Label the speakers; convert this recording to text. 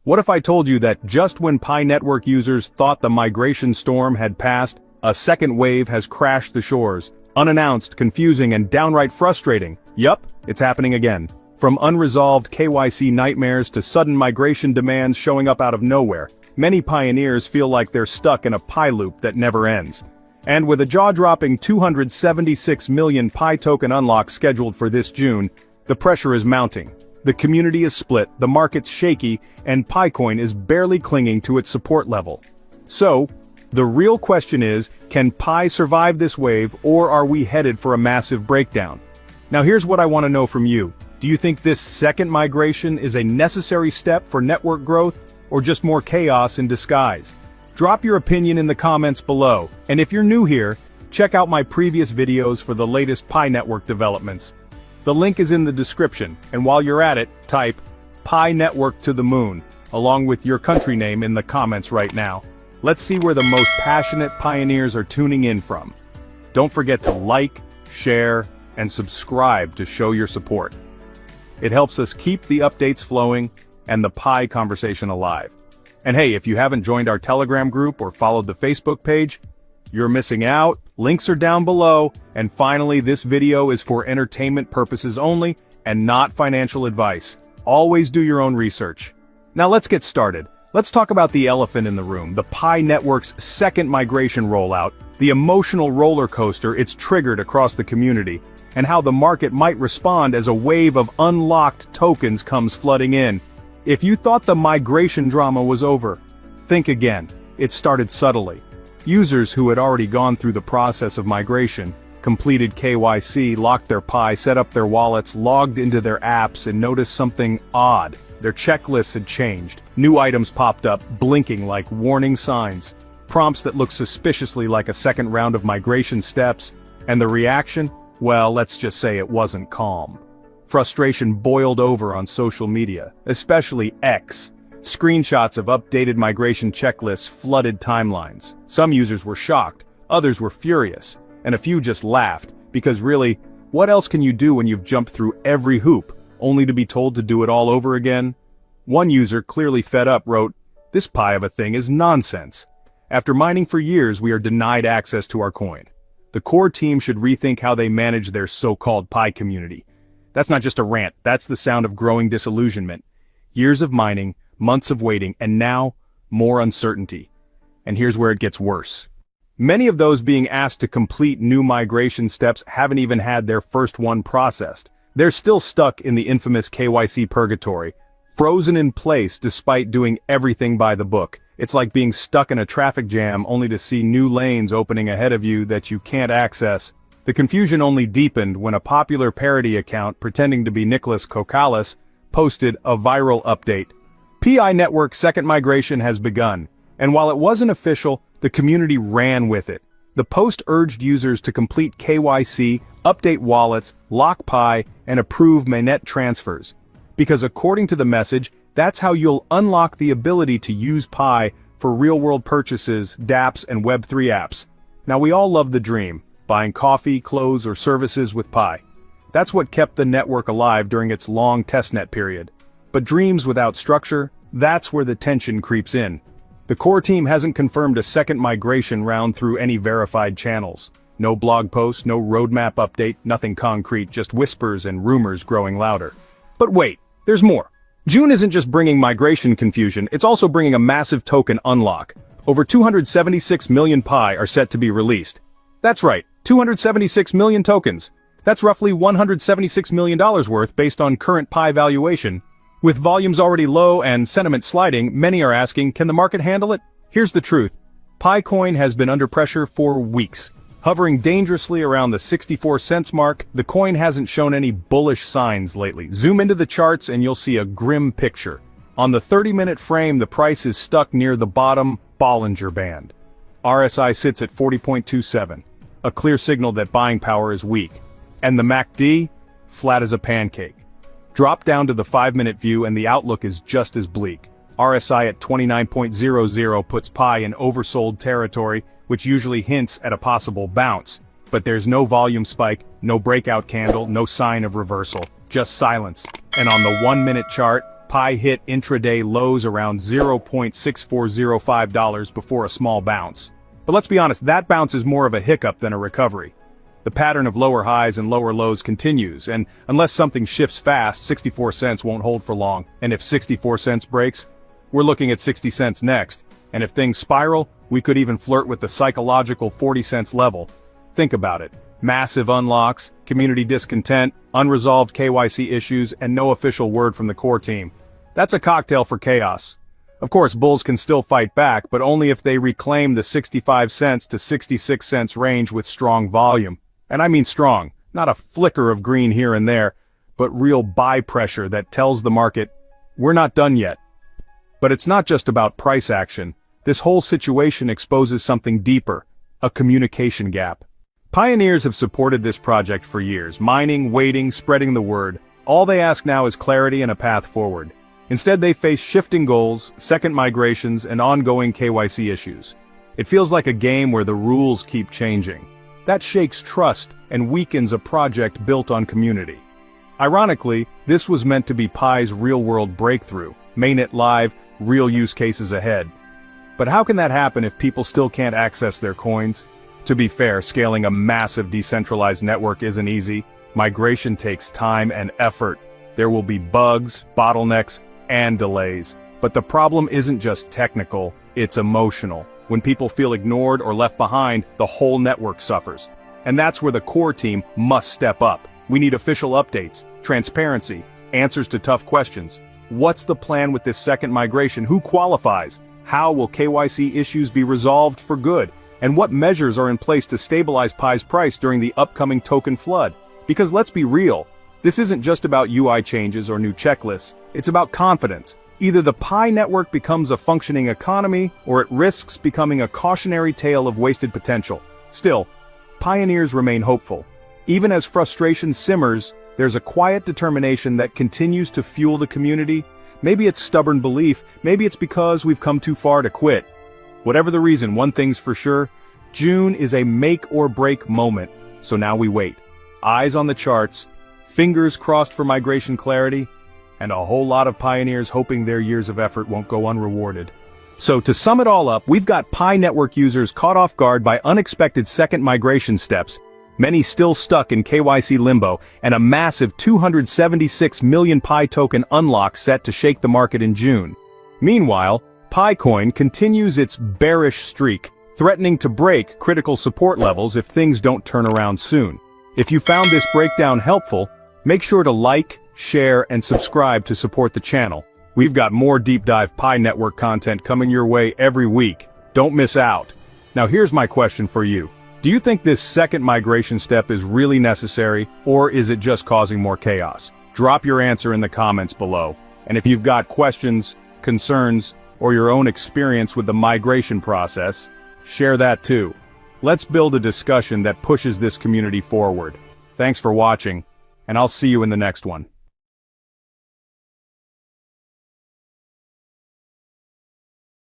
Speaker 1: What if I told you that just when Pi Network users thought the migration storm had passed, a second wave has crashed the shores? Unannounced, confusing, and downright frustrating. Yup, it's happening again. From unresolved KYC nightmares to sudden migration demands showing up out of nowhere, many pioneers feel like they're stuck in a Pi loop that never ends. And with a jaw-dropping 276 million Pi token unlocks scheduled for this June, the pressure is mounting. The community is split, the market's shaky, and PiCoin is barely clinging to its support level. So, the real question is, can Pi survive this wave, or are we headed for a massive breakdown? Now here's what I want to know from you. Do you think this second migration is a necessary step for network growth, or just more chaos in disguise? Drop your opinion in the comments below, and if you're new here, check out my previous videos for the latest Pi Network developments. The link is in the description, and while you're at it, type Pi Network to the moon, along with your country name in the comments right now. Let's see where the most passionate pioneers are tuning in from. Don't forget to like, share, and subscribe to show your support. It helps us keep the updates flowing and the Pi conversation alive. And hey, if you haven't joined our Telegram group or followed the Facebook page, you're missing out. Links are down below. And finally, this video is for entertainment purposes only and not financial advice. Always do your own research. Now let's get started. Let's talk about the elephant in the room, the Pi Network's second migration rollout, the emotional roller coaster it's triggered across the community, and how the market might respond as a wave of unlocked tokens comes flooding in. If you thought the migration drama was over, think again. It started subtly. Users who had already gone through the process of migration, completed KYC, locked their Pi, set up their wallets, logged into their apps, and noticed something odd. Their checklists had changed. New items popped up, blinking like warning signs. Prompts that looked suspiciously like a second round of migration steps. And the reaction? Well, let's just say it wasn't calm. Frustration boiled over on social media, especially X. Screenshots of updated migration checklists flooded timelines. Some users were shocked, others were furious, and a few just laughed, because really, what else can you do when you've jumped through every hoop, only to be told to do it all over again? One user, clearly fed up, wrote, "This Pi of a thing is nonsense. After mining for years, we are denied access to our coin. The core team should rethink how they manage their so-called Pi community." That's not just a rant, that's the sound of growing disillusionment. Years of mining, months of waiting, and now, more uncertainty. And here's where it gets worse. Many of those being asked to complete new migration steps haven't even had their first one processed. They're still stuck in the infamous KYC purgatory, frozen in place despite doing everything by the book. It's like being stuck in a traffic jam only to see new lanes opening ahead of you that you can't access. The confusion only deepened when a popular parody account pretending to be Nicholas Kokalis posted a viral update. Pi Network's second migration has begun, and while it wasn't official, the community ran with it. The post urged users to complete KYC, update wallets, lock Pi, and approve mainnet transfers. Because according to the message, that's how you'll unlock the ability to use Pi for real-world purchases, dApps, and Web3 apps. Now we all love the dream, buying coffee, clothes, or services with Pi. That's what kept the network alive during its long testnet period. But dreams without structure, that's where the tension creeps in. The core team hasn't confirmed a second migration round through any verified channels. No blog posts, no roadmap update, nothing concrete, just whispers and rumors growing louder. But wait, there's more. June isn't just bringing migration confusion, it's also bringing a massive token unlock. Over 276 million Pi are set to be released. That's right, 276 million tokens. That's roughly $176 million worth based on current Pi valuation. With volumes already low and sentiment sliding, many are asking, can the market handle it? Here's the truth. PiCoin has been under pressure for weeks. Hovering dangerously around the 64 cents mark, the coin hasn't shown any bullish signs lately. Zoom into the charts and you'll see a grim picture. On the 30-minute frame, the price is stuck near the bottom Bollinger Band. RSI sits at 40.27, a clear signal that buying power is weak. And the MACD? Flat as a pancake. Drop down to the 5-minute view and the outlook is just as bleak. RSI at 29.00 puts Pi in oversold territory, which usually hints at a possible bounce. But there's no volume spike, no breakout candle, no sign of reversal, just silence. And on the 1-minute chart, Pi hit intraday lows around $0.6405 before a small bounce. But let's be honest, that bounce is more of a hiccup than a recovery. The pattern of lower highs and lower lows continues, and unless something shifts fast, 64 cents won't hold for long. And if 64 cents breaks, we're looking at 60 cents next. And if things spiral, we could even flirt with the psychological 40 cents level. Think about it. Massive unlocks, community discontent, unresolved KYC issues, and no official word from the core team. That's a cocktail for chaos. Of course, bulls can still fight back, but only if they reclaim the 65 cents to 66 cents range with strong volume. And I mean strong, not a flicker of green here and there, but real buy pressure that tells the market, we're not done yet. But it's not just about price action. This whole situation exposes something deeper, a communication gap. Pioneers have supported this project for years, mining, waiting, spreading the word. All they ask now is clarity and a path forward. Instead, they face shifting goals, second migrations, and ongoing KYC issues. It feels like a game where the rules keep changing. That shakes trust and weakens a project built on community. Ironically, this was meant to be Pi's real-world breakthrough, mainnet live, real use cases ahead. But how can that happen if people still can't access their coins? To be fair, scaling a massive decentralized network isn't easy. Migration takes time and effort. There will be bugs, bottlenecks, and delays. But the problem isn't just technical, it's emotional. When people feel ignored or left behind, the whole network suffers. And that's where the core team must step up. We need official updates, transparency, answers to tough questions. What's the plan with this second migration? Who qualifies? How will KYC issues be resolved for good? And what measures are in place to stabilize Pi's price during the upcoming token flood? Because let's be real, this isn't just about UI changes or new checklists, it's about confidence. Either the Pi network becomes a functioning economy, or it risks becoming a cautionary tale of wasted potential. Still, pioneers remain hopeful. Even as frustration simmers, there's a quiet determination that continues to fuel the community. Maybe it's stubborn belief, maybe it's because we've come too far to quit. Whatever the reason, one thing's for sure, June is a make or break moment, so now we wait. Eyes on the charts, fingers crossed for migration clarity, and a whole lot of pioneers hoping their years of effort won't go unrewarded. So to sum it all up, we've got Pi network users caught off guard by unexpected second migration steps, many still stuck in KYC limbo, and a massive 276 million Pi token unlock set to shake the market in June. Meanwhile, Picoin continues its bearish streak, threatening to break critical support levels if things don't turn around soon. If you found this breakdown helpful, make sure to like, share, and subscribe to support the channel. We've got more deep dive Pi network content coming your way every week. Don't miss out. Now here's my question for you. Do you think this second migration step is really necessary, or is it just causing more chaos? Drop your answer in the comments below. And if you've got questions, concerns, or your own experience with the migration process, share that too. Let's build a discussion that pushes this community forward. Thanks for watching, and I'll see you in the next one.